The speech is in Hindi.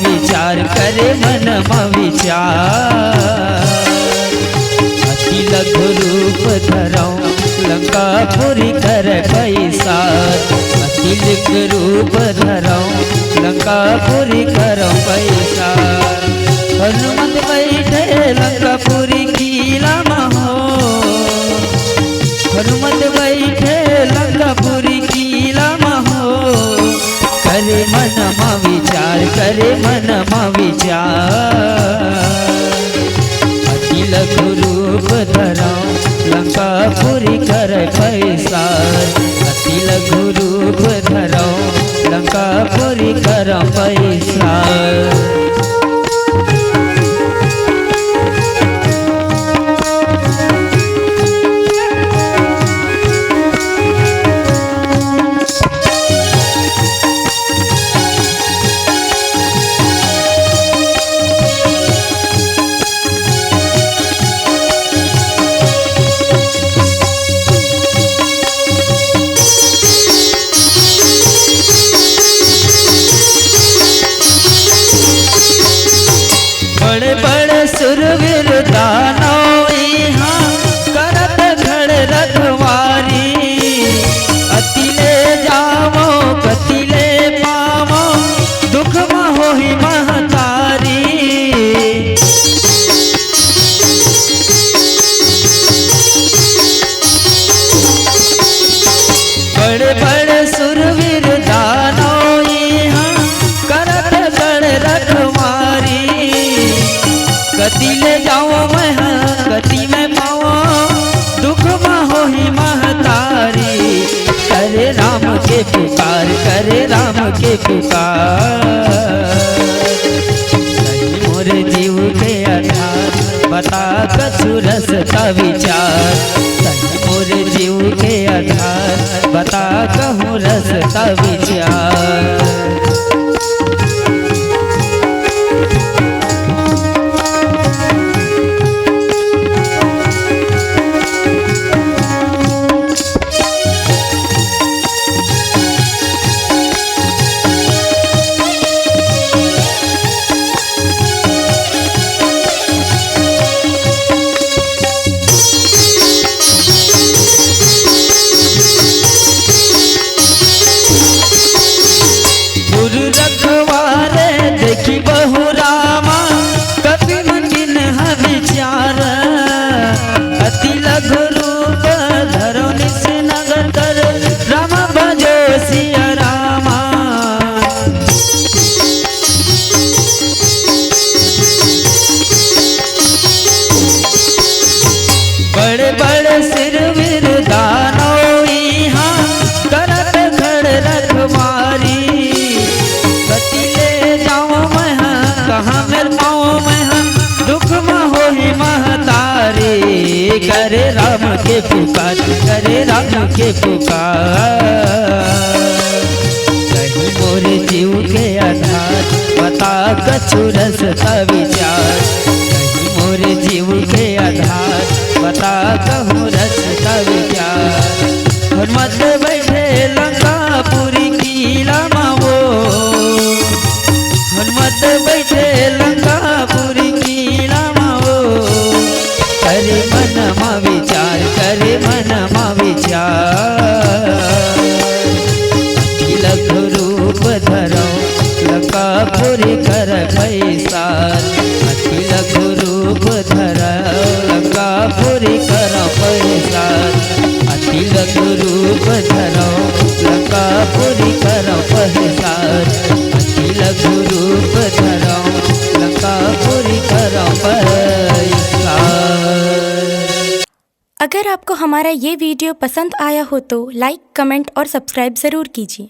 विचार करे मनमा विचार। अति लघु रूप धरऊं लंकापुरी कर पैसार। अति लघु रूप धरऊं लंकापुरी कर पैसार। हनुमत बैठे लंकापुरी किला महो। हनुमत बैठे लंकापुरी किला महो। करे मनमा विचार करे मनमा विचार। अति लघु रूप धरऊं लंकापुरी कर पैसार। अति लघु रूप धरऊं लंकापुरी कर पैसार। बड़े बड़े सुरवीर दानव यहाँ करत खड़ रखवारी। अति ले जावो गति ले पावो दुख में होही महतारी। बड़े बड़े सुरवीर दानव यहाँ करत खड़ रखवारी। गति ले जाओ मैं गति में पाओ दुख में होही महतारी। करे राम के पुकार करे राम के पुकार। सही मोरे जीव के आधार बता कछु रस का विचार। सही मोरे जीव के आधार बता कहूँ रस का विचार। रखवारे देखी बहु रामा कभी मंगिन विचार। अति लघु रूप धरो निस नगर कर राम भजो सिया रामा। बड़े बड़े सिरवीर दानव यहाँ करत खड़ रखवारी। गति ले जाओ मैं कहाँ मिल पाओ मैं दुख में होही महतारी। करे राम के पुकार करे राम के पुकार। कहीं मोरे जीव के आधार बता कछु रस का विचार। कहीं मोरे जीव के आधार बता कहूँ रस का विचार। हनुमत बैठे लंकापुरी किला मावो। हनुमत बैठे लंकापुरी किला मावो। करे मनमा विचार करे मनमा विचार। अति लघु रूप धरऊं लंकापुरी कर पैसार। अति लघु रूप धरऊं लंकापुरी कर पैसार। अति लघु रूप धरऊं लंकापुरी कर पैसार। अति लघु रूप धरऊं लंकापुरी कर पैसार। अगर आपको हमारा ये वीडियो पसंद आया हो तो लाइक, कमेंट और सब्सक्राइब ज़रूर कीजिए।